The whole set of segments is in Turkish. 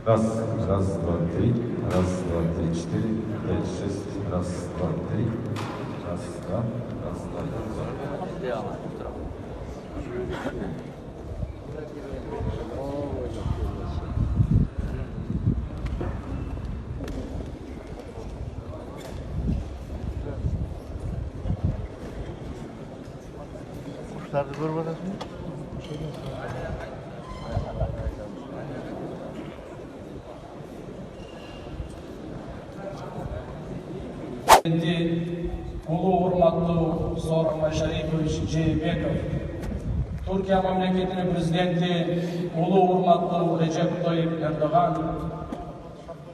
Раз, раз, два, три. Раз, два, три, четыре, пять, шесть. Раз, два, три. Раз, два, раз, два, три. Kuşlarda görmediniz mi? Ulu hurmatlı Sooronbay Sharipowich Jeenbekov, Türkiye Memleketi'nin prezidenti Ulu hurmatlı Recep Tayyip Erdoğan,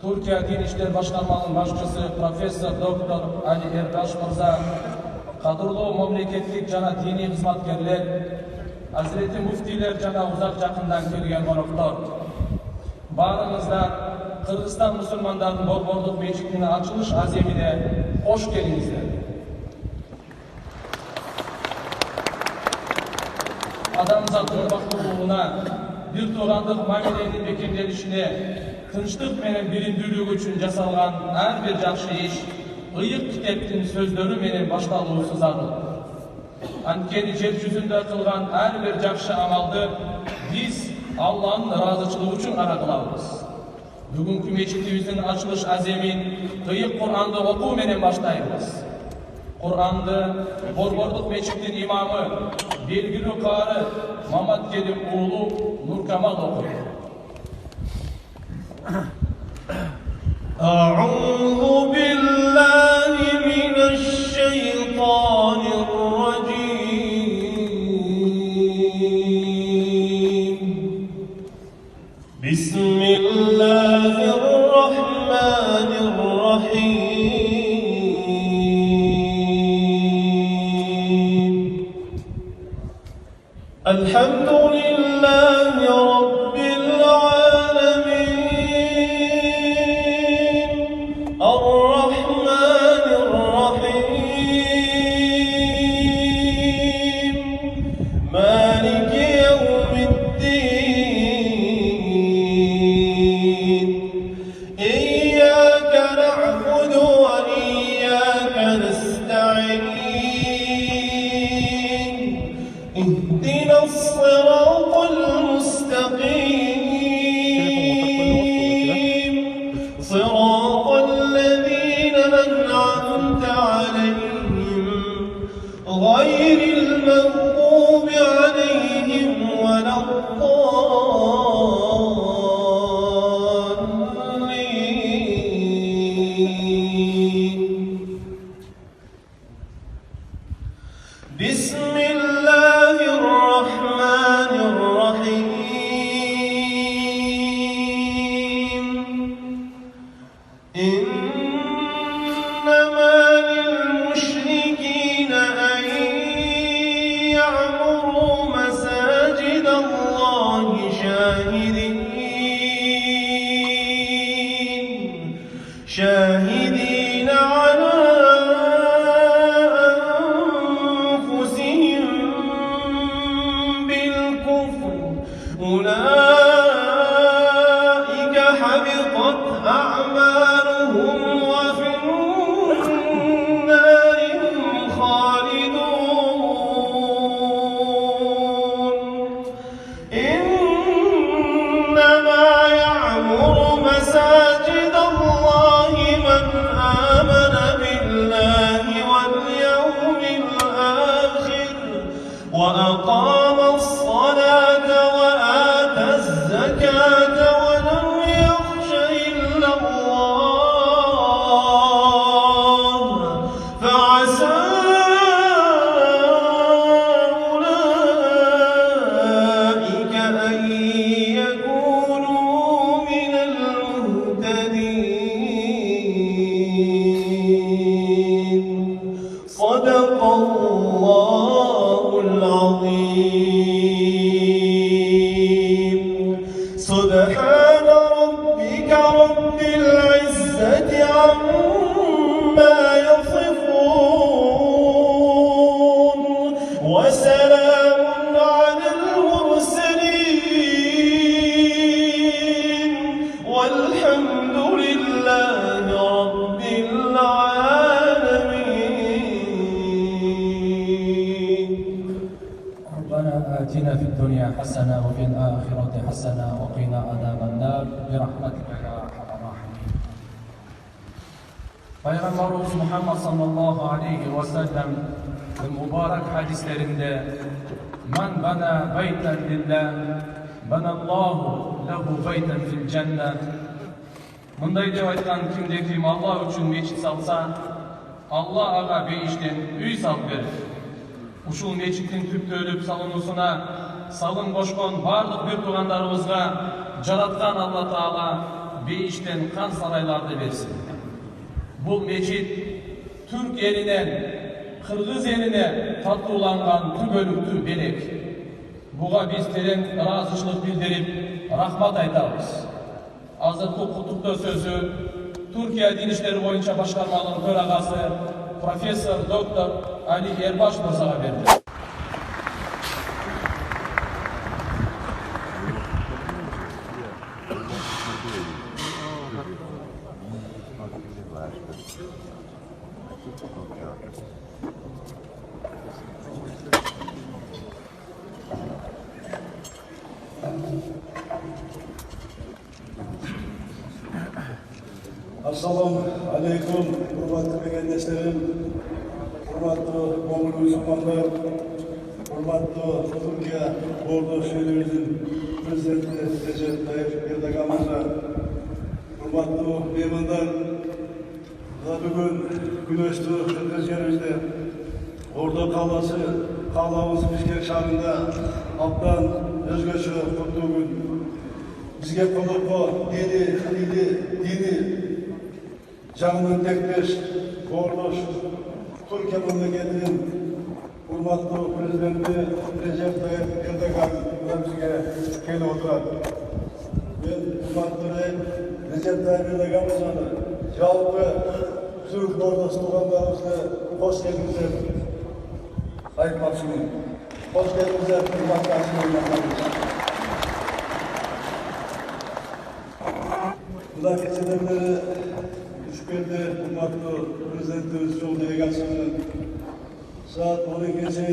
Türkiye Din İşleri Başkanlığı'nın başçısı Profesör Doktor Ali Ergash Mirza, kadırlı memleketlik jana dini hizmetkerler, Hazreti Muftiler jana uzak jakından kelgen konoktor. Barыңızдар Kırgızstan Müslümanlarının Borбордук мечитinin açılış azemine hoş geldinizler. Adamzatın bakımına, bir tuğrandık mamilenin bekemlenişine, tınçlık menen birindirligi üçün jasalgan her bir jakşı iş, ıyık kiteptin sözleri menen baştalуусу zarur. Antkeni jer yüzünde kılgan her bir jakşı amalды biz Allah'ın razıçılığı üçün gana kılabыз. Бүгүнкү мечитибиздин ачылыш аземин тыйык Кур'анды окуу менен баштайбыз. Кур'анды Борбордук мечиттин имамы, белгилүү каары Маматкелим уулу Нуркамал окуйт. أعوذ بالله من الشيطان الرجيم بسم الله الرحمن الرحيم الحمد لله رب العالمين الرحمن الرحيم مالك يوم الدين إياك نعبد وإياك نستعين اهدنا الصراط المستقيم صراط الذين أنعمت عليهم غير المغضوب عليهم ولا الضالين بسم الله الرحمن الرحيم إنما للمشركين أن يعمروا مساجد الله شاهدين على أنفسهم بالكفر أولئك حبطت أعمالهم وفي النار هم خالدون إنما يعمر مساجد الله من آمن بالله واليوم الآخر وأقام الصلاة وآتى الزكاة ولم يخش إلا الله حسنة وفي الآخرة حسنة وقنا عذاب النار برحمتك يا أرحم الراحمين. Peygamberimiz Muhammed sallallahu aleyhi ve sellem mübarek hadislerinde "Men bana beyten lillah, benallahu lehu beyten fil cennet." Bunday deb aytgan kimde kim Allah üçün meçit salsa, Allah ağa beyişten üy salып berer. Ушул мечиттин түптөлүп салынуусуна салым кошкон бардык бир туугандарыбызга жараткан Алла Таала бейиштен кан сарайларды берсин. Бул мечит Türk elinden Kırgız eline tatuulанган түбөлүктүү белек. Буга биз терең ыраазычылык билдирип, рахмат айтабыз. Азыркы куттуктоо сөзү Türkiye Din İşleri боюнча башкарманын төрагасы профессор доктор Ali Erbaş mırzaga berdi. Assalamu alaikum, hurmatli megendeşlerim, hurmatli ko'ngil musulmonlar, hurmatli Turkiya Bordo şehrimizin prezidenti Recep Tayyip Erdoğan'ımıza, hurmatli mehmonlar, bugün güneşli Kırgız yerimizde Bordo kalası, kalağımız Bishkek şahrında abdan özgöçü kutlu gün. Bizge konuko dini Canının tekbeş, Bordoş, Türkiye memleketinin hurmatlı prezidenti Recep Tayyip Erdoğan bizge kelip oturadi. Ben hurmatlı Recep Tayyip Erdoğan'ımıza jalpı Türk Bordoş tuğanlarımızga hoş geldiniz deb aytmoqchiman. Hoş geldiniz deb hurmatli asıllarımız. Bundan geçenleriÜşker'de hurmatlı prezidentimiz Çoğu Delegasyon'un saat 12'ye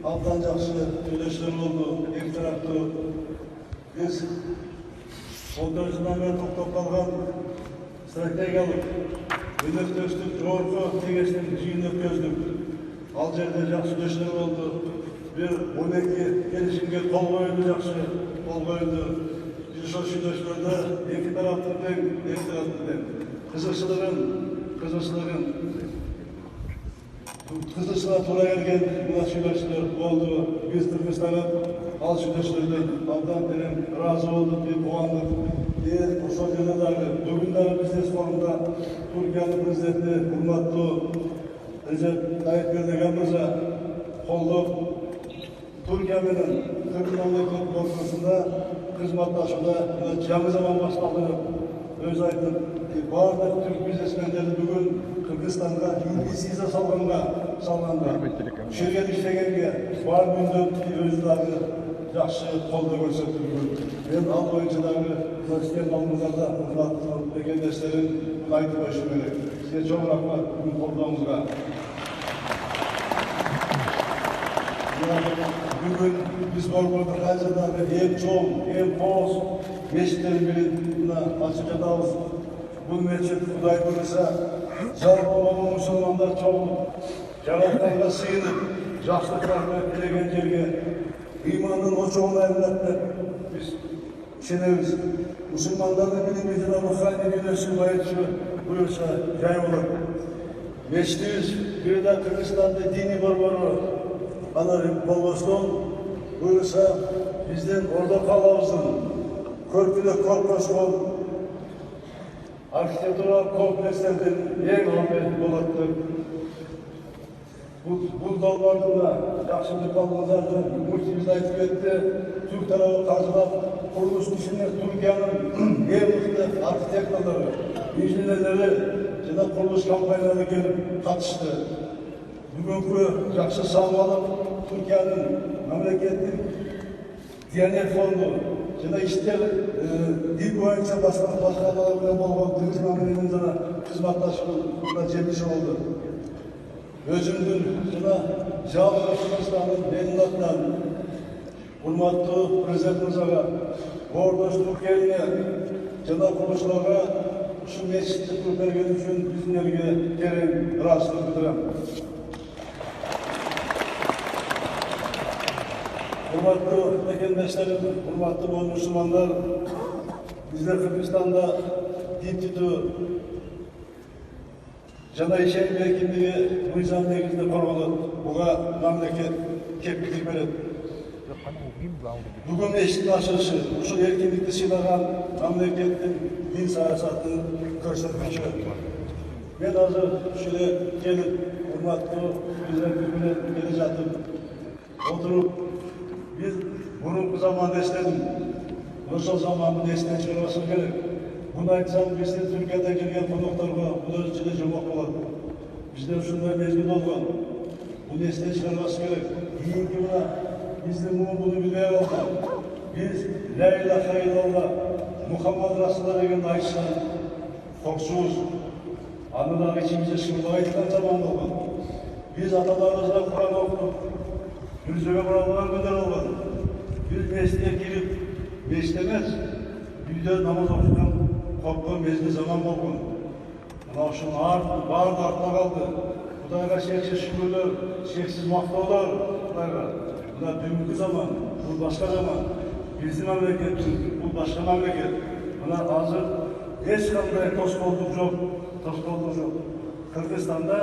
abdan жақсы söyleşiler oldu. İki tarafta biz 14 yıldan beri toktop kalgan strategiyalık üniversitestik Jorko Teges'in жиынын өткөздүк. Ал жерде жақсы сөйлеşiler oldu. Bir 12 келишимге кол коюлду, жақсы кол коюлду. Biz o söyleşilerde iki taraftan Kızılsı'na tura gelgen buna söyleşiler oldu. Biz Türkistan'ın al söyleşilerden abdan terim razı olduk diye puanlık. Diğer bu sosyalidagi bugünleri biznes forumda Türkiye'nin prezidenti hurmatlı Recep Tayyip Erdoğan'ımıza kolluk Türkiye'nin Türk memleket konusunda hizmetlaşıda жаңы zaman başladı. Öz aytып, бардык Türk бизнесмендери бүгүн Кыргызстанга инвестиция салганда, жерге иштегенге бар мүндөт өзү дагы жакшы колдоо көрсөтүлгөн. Мен ал боюнча дагы президент алдыңызда урматтуу мекендештерим айтып коюшум керек. Сизге чоң рахмат бүгүн колдооңузга. Bugün biz Borbo'da Hacı'dan hem çoğun hem boz meşitlerin birine açık ederiz. Bu meşit Kuday Kudüs'e жалпы olan Müslümanlar çoğun Жаратканга сыйынып, жакшылыктарды тілеген жерге имандын очогуна эмнеттеп biz ишенебиz. Müslümandардын билими жана руханий дүйнөсү байытышы буюрса жай болот. Мечитибиз бир да Кыргызстанда диний борбору ana bolboston buyursa bizden orada kalabızın körpüde korkoston arkitektural komplekslerden en önemli bolattır. Bu dallarında yakşılık kalmalardan multimiz aytıp etti. Türk tarafı karşılap kuruluş düşünür Türkiye'nin en mutlu arkitektorları, injinerleri ve kuruluş kampanyalarına gelip katıştı. Bugünkü жақсы sağlamak Türkiye'nin memleketlik Diyanet Fondu және işler dil boyunca başkanlar bilen bolgan Kırgız memleketinin jana hizmettaşlığına жетиши oldu. Özümdün jana Жалпы Кыргызстандын Ленин атынан урматтуу президентибиз ага, Боордоштук элине жана курушчуларга ушул мечитти куруп бергени үчүн биздин элге терең ыраазычылык билдирем. Урматтуу мекендештерим, урматтуу моюн мусулмандар, биздер Кыргызстанда дин тутуу жана ишеним эркиндиги мыйзам негизинде корголот. Буга мамлекет кепилдик берет. Бүгүн мечиттин ачылышы ушул эркиндикти сыйлаган мамлекеттин дин саясатын көрсөткүчү. Мен азыр ушул эле келип, урматтуу президентибиз менен келе жатып, отуруп, биз мурунку заманды эстедим. Ошол заманды эстен чыгарбашыбыз керек. Буну айтсам, биздин Түркияда келген конокторго бул өзү эле жомок болот. Бизде ушундай мезгил болгон. Буну эстен чыгарбаш керек. Кийинки мына биздин буну билбей калган. Биз ла илаха илlallah Мухаммад Расулулла дегенди айтышкан токсуз. Аны дагы ичимизде шыгылдап айткан заман болгон. Биз аталарыбызга Куран окуп, мүрзөгө баралган күндөр болгон. Биз мечитке кирип, мечитте эмес, үйдө намаз окуткан корккон мезгил заман болгон. Мына ушунун баары артта калды. Кудайга шексиз шүгүрлөр, шексиз мактоолор Кудайга. Мына бүгүнкү заман, бул башка заман. Биздин мамлекет, бул башка мамлекет. Мына азыр эч кандай тоскоолдук жок, Кыргызстанда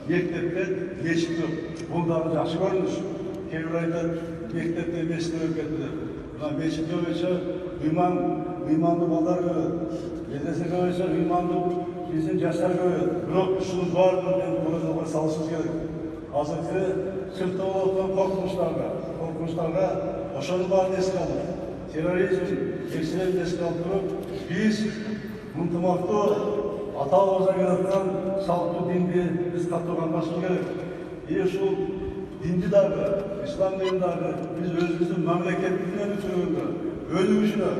мектепте мечит жок. Бул дагы жакшы көрүнүш. Кээ бир айтат, мектепте мечит өлүп кетти деп. Мына мечит жөнүнчө ыймандуу балдар көрөт. Медресе көбөйсө ыймандуу биздин жаштар көрөт. Бирок ушунун баарын көзгө салышыбыз керек. Азыркы сыртта болуп аткан коркунучтарга ошонун баарын эске алып, терроризм, экстремизмди эске алып туруп, биз ынтымактуу ата-бабабыздан келаткан салттуу динди биз катуу камдашыбыз керек. Ушул динди дагы, ислам динин дагы биз өзүбүздүн мамлекеттин өтүрүгүндө, өнүгүшүнө,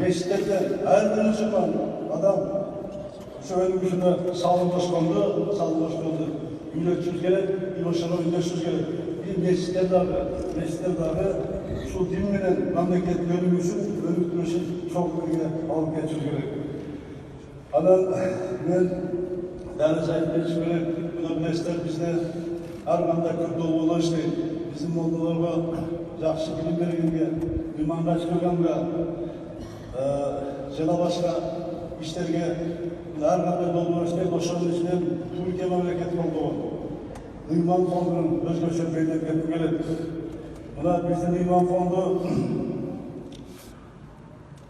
мечиттерден ар бир мусулман адам ошо өнүгүшүнө салым кошконду үйрөтүшүбүз керек, ошого үндөшүбүз керек. Биз мечиттер дагы ушул дин менен мамлекеттин өнүктүрүшүн чоң ийге алып кетишибиз керек. Анан мен дәріс айтып кетишим керек. Мына билесиздер, бизде ар кандай көп долбоорлор иштейт. Биздин молдаларга жакшы билим бергенге, иманга чыкканга, жана башка иштерге ар кандай долбоор иштейт. Ошонун ичинен Түркия мамлекети колдогон ыйман фондунун өзгөчө бейнеп кетким келет. Мына биздин ыйман фонду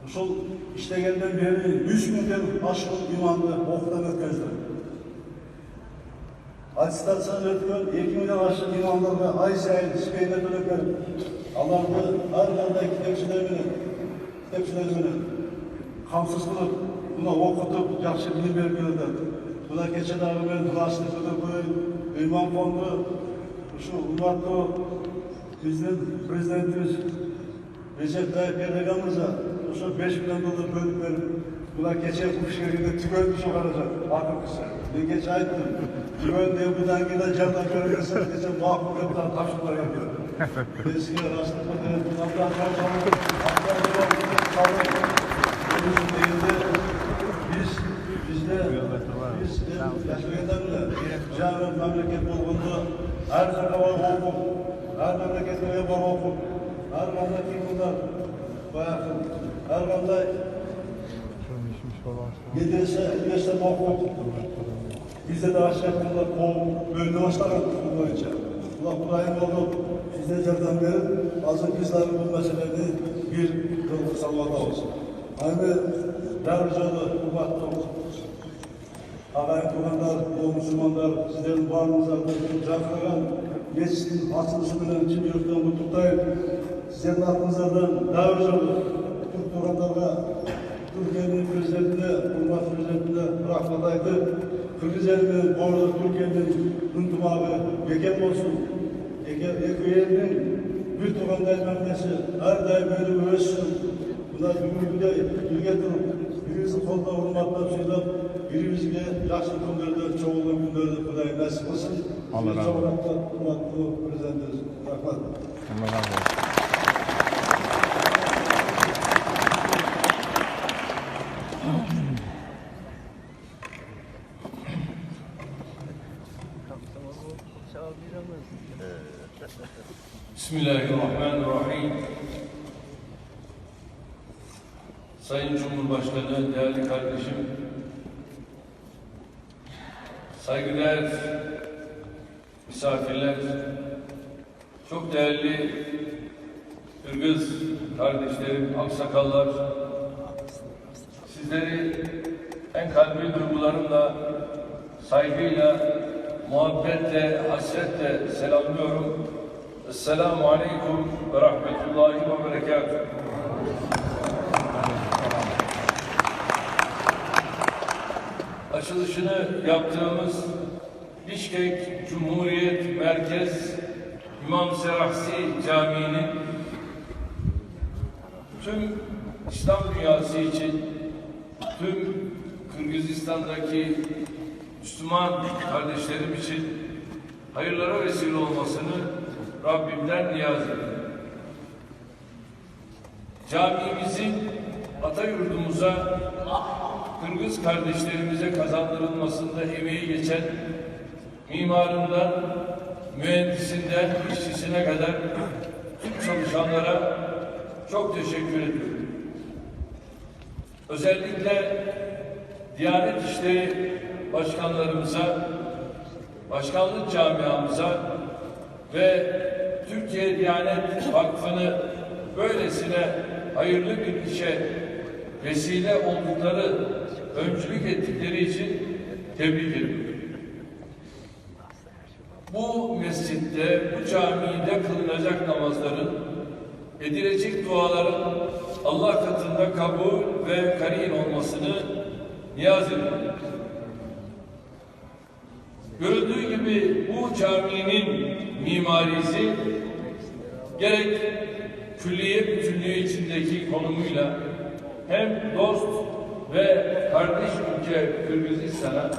ушул иштегенден бери 3000ден ашык иманды октон өткөздү. Аттестациядан өткөн 2000ден ашык имамдарга ай сайын стипендия төлөп берип, аларды ар кандай китепчилер менен камсыз кылып, мына окутуп, жакшы билим берип келатат. Мына кече дагы мен башты өтөп коюн, ыйман фонду ушул урматтуу биздин президентибиз Recep Tayyip Erdogan мырза ошо $5 миллион бөлүп берип, мына кече кушкеринде түгөндү чыгарacak. Акыркысы. Мен кече айттым, түгөндө будан кийин жардам бересиз десем, макул деп тапшырмай кетти. Мен сизге ырастык менен жаңы мамлекет болгондо ар жака барып окуп, ар мамлекетке барып окуп, ар кандай кыймылдар, баягы ар кандай медресе окуп, бизде да ашкандар кооп, бөлүнө баштаган бул боюнча. Кудайым болуп, бизде жардам берип, азыр биз дагы бул маселени бир жолго салып атабыз. Эми дагы жолу урматтуу агайын туугандар, мусулмандар, сиздердин баарыңыздарды жаркыраган мечиттин ачылышы менен чын жүрөктөн куттуктайм. Сиздердин атыңыздардан дагы бир жолу түрк туугандарга, Түркиянын президентине, урматтуу президентине рахмат айтып, Кыргыз эли менен Боордоштук Түркия элинин ынтымагы бекем болсун. Эки элдин бир туугандай мамилеси ар дайым өнүгүп өссүн. Мына бүгүнкүдөй бирге туруп, бириңизди колдоп, урматтап, сыйлап, birimizge yaxshi kunlarda, çoğulgan günlerde Xudoy nasip kılsın. Allah razı olsun. Çoğulakta hurmatlı prezidentimiz. Rahmat. Allah razı olsun. Bismillahirrahmanirrahim. Sayın Cumhurbaşkanı, değerli kardeşim, saygıdeğer misafirler, çok değerli Kırgız kardeşlerim, aksakallar, sizleri en kalbi duygularımla, saygıyla, muhabbetle, hasretle selamlıyorum. Esselamu Aleyküm ve Rahmetullahi ve Berekatuhu. Açılışını yaptığımız Bişkek Cumhuriyet Merkez İmam Serahsi Camii'nin tüm İslam dünyası için, tüm Kırgızistan'daki Müslüman kardeşlerim için hayırlara vesile olmasını Rabbimden niyaz ediyorum. Camimizin Atayurdumuza, Kırgız kardeşlerimize kazandırılmasında emeği geçen mimarından, mühendisinden, işçisine kadar tüm çalışanlara çok teşekkür ediyorum. Özellikle Diyanet İşleri başkanlarımıza, başkanlık camiamıza ve Türkiye Diyanet Vakfı'nı böylesine hayırlı bir işe vesile oldukları, öncülük ettikleri için tebrik ediyorum. Bu mescitte, bu camide kılınacak namazların, edilecek duaların Allah katında kabul ve karin olmasını niyaz ediyorum. Görüldüğü gibi bu caminin mimarisi gerek külliye bütünlüğü içindeki konumuyla hem dost ve kardeş ülke Kırgızistan'a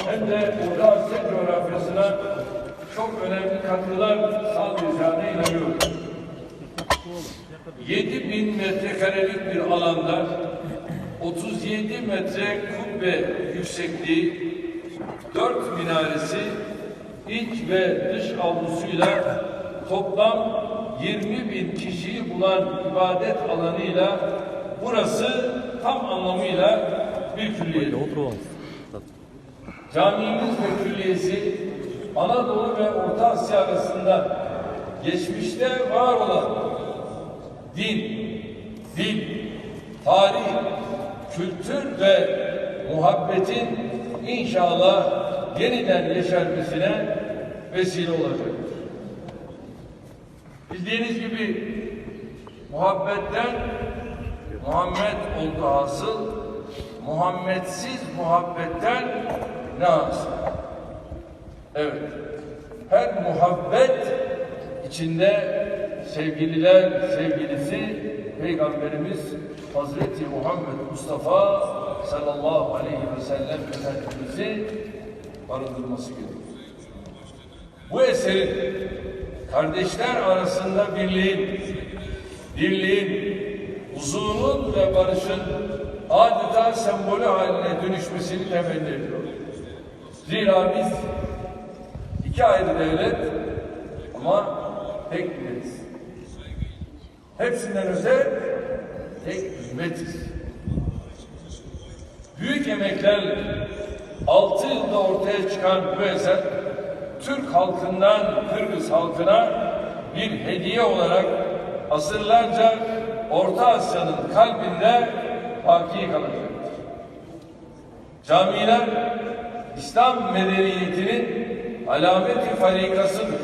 hem de Orta Asya coğrafyasına çok önemli katkılar sağlayacağına inanıyorum. 7.000 metrekarelik bir alanda 37 metre kubbe yüksekliği, 4 minaresi, iç ve dış avlusuyla toplam 20.000 kişiyi bulan ibadet alanıyla burası tam anlamıyla bir külliye. Camimiz ve külliyesi Anadolu ve Orta Asya arasında geçmişte var olan din, dil, tarih, kültür ve muhabbetin inşallah yeniden yeşermesine vesile olacaktır. Bildiğiniz gibi muhabbetten Muhammed oldu hasıl, Muhammedsiz muhabbetten ne hasıl? Evet, her muhabbet içinde sevgililer sevgilisi Peygamberimiz Hazreti Muhammed Mustafa sallallahu aleyhi ve sellem Efendimiz'i barındırması gerekiyor. Bu eserin kardeşler arasında birliğin, huzurun ve barışın adeta sembolü haline dönüşmesini temenni ediyoruz. Zira biz iki ayrı devlet ama tek milletiz. Hepsinden özel tek ümmetiz. Büyük emeklerle 6 yılda ortaya çıkan bu eser Türk halkından Kırgız halkına bir hediye olarak asırlarca Orta Asya'nın kalbinde baki kalacaktır. Camiler İslam medeniyetinin alameti farikasıdır.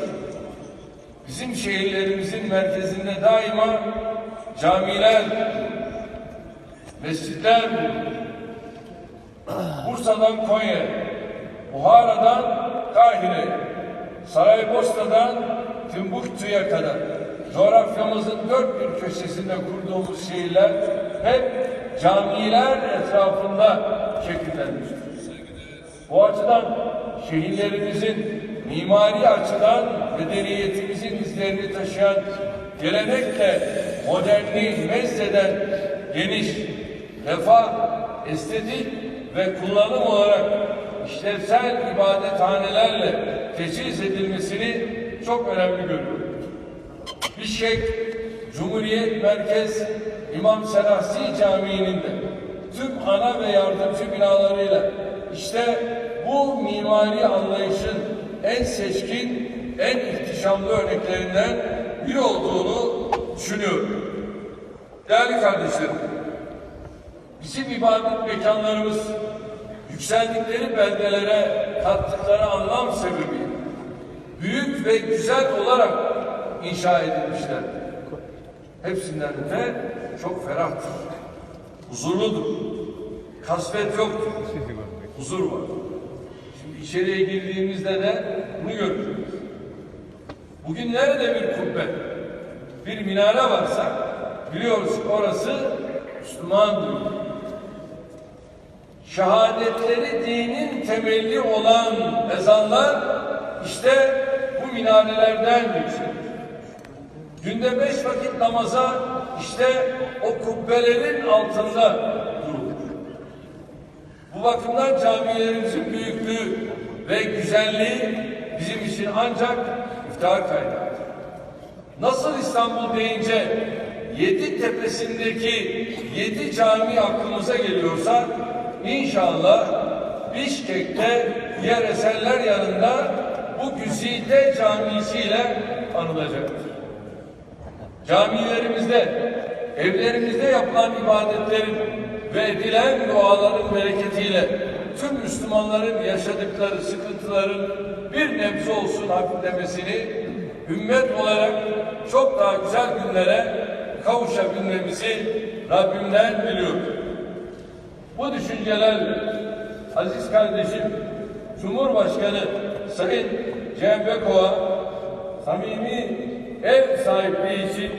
Bizim şehirlerimizin merkezinde daima camiler, mescitler bulunur. Bursa'dan Konya, Buhara'dan Kahire, Saraybosna'dan Timbuktu'ya kadar coğrafyamızın dört bir köşesinde kurduğumuz şehirler hep camiler etrafında şekillenmiştir. Bu açıdan şehirlerimizin mimari açıdan medeniyetimizin izlerini taşıyan, gelenekle modernliği mezheden geniş, refah, estetik ve kullanım olarak işlevsel ibadethanelerle teçhiz edilmesini çok önemli görüyorum. Bişkek Cumhuriyet Merkez İmam Serahsi Camii'nin de tüm ana ve yardımcı binalarıyla işte bu mimari anlayışın en seçkin, en ihtişamlı örneklerinden biri olduğunu düşünüyorum. Değerli kardeşlerim, bizim ibadet mekanlarımız yükseldikleri beldelere kattıkları anlam sebebiyle büyük ve güzel olarak inşa edilmişler. Hepsinden de çok ferahtır, huzurludur, kasvet yoktur, huzur var. Şimdi içeriye girdiğimizde de bunu görürüz. Bugün nerede bir kubbe, bir minare varsa biliyoruz ki orası Müslümandır. Şehadetleri dinin temelli olan ezanlar işte bu minarelerden yükselir. Günde 5 vakit namaza işte o kubbelerin altında durulur. Bu bakımdan camilerimizin büyüklüğü ve güzelliği bizim için ancak iftihar kaynağıdır. Nasıl İstanbul deyince 7 tepesindeki 7 cami aklımıza geliyorsa İnşallah Bişkek'te diğer eserler yanında bu güzide camisiyle anılacaktır. Camilerimizde, evlerimizde yapılan ibadetlerin ve edilen duaların bereketiyle tüm Müslümanların yaşadıkları sıkıntıların bir nebze olsun hafiflemesini, ümmet olarak çok daha güzel günlere kavuşabilmemizi Rabbimden diliyorum. Bu düşüncelerle aziz kardeşim Cumhurbaşkanı Sayın Cem Bekova samimi ev sahipliği için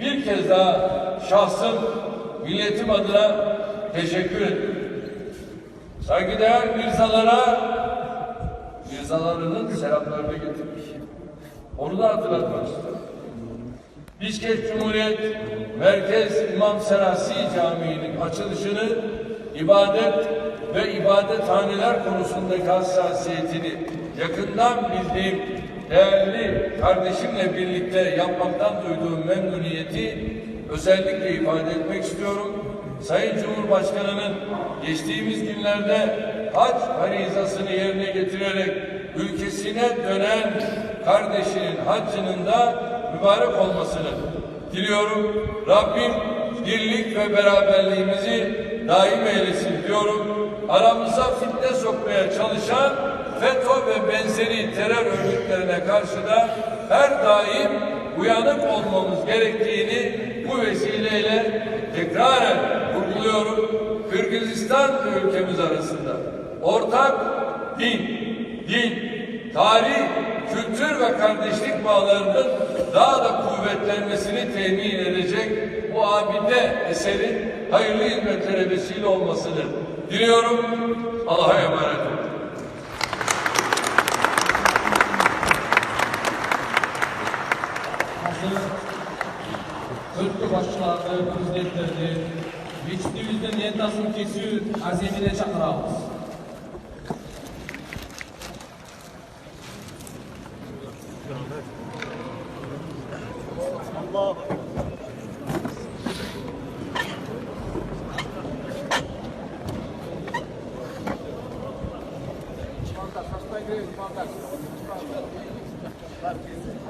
bir kez daha şahsım, milletim adına teşekkür ederim. Saygıdeğer mirzalarının selamlarını getirmiş. Onu da hatırlatmak istiyorum. Bişkek Cumhuriyet Merkez İmam Serahsi Camii'nin açılışını ibadet ve ibadethaneler konusundaki hassasiyetini yakından bildiğim değerli kardeşimle birlikte yapmaktan duyduğum memnuniyeti özellikle ifade etmek istiyorum. Sayın Cumhurbaşkanı'nın geçtiğimiz günlerde hac farizasını yerine getirerek ülkesine dönen kardeşinin haccının da mübarek olmasını diliyorum. Rabbim birlik ve beraberliğimizi daim eylesin diyorum. Aramıza fitne sokmaya çalışan FETÖ ve benzeri terör örgütlerine karşı da her daim uyanık olmamız gerektiğini bu vesileyle tekraren vurguluyorum. Kırgızistan ve ülkemiz arasında ortak din, tarih, kültür ve kardeşlik bağlarının daha da kuvvetlenmesini temin edecek bu abide eserin hayırlı hizmetlere vesile olmasını diliyorum. Allah'a emanet olun. Örgütlü başçılarını, prezidentlerini, geçtiğimizden yentasını kesiyor, azimine çakırağımız. Allah. Hasta